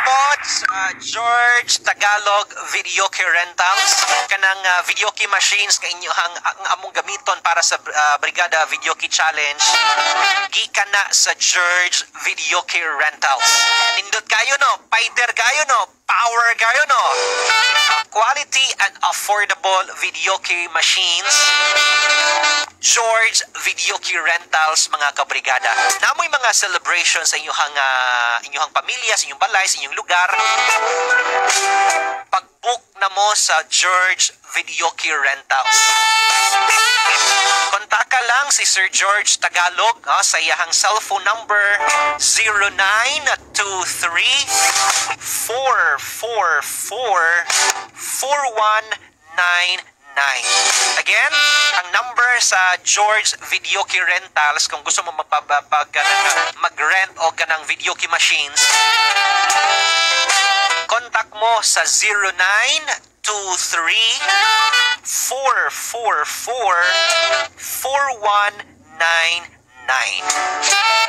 po sa George Tagalog Videoke Rentals. Kanang videoke machines nga inyohang among gamiton para sa Brigada Videoke Challenge. Gikan na sa George Videoke Rentals. Nindot kayo no, fighter kayo no, power kayo no. Quality and affordable videoke machines. George Videoke Rentals, mga kabrigada. Namoy mga celebrations sa inyong pamilya, sa inyong balay, sa inyong lugar. Pag-book na mo sa George Videoke Rentals. Kontaka lang si Sir George Tagalog sa iyahang cellphone number 0923-444-4199. Again, ang number sa George Videoke Rentals kung gusto mo mag-rent o ganang videoke machines, contact mo sa 0923-444-4199.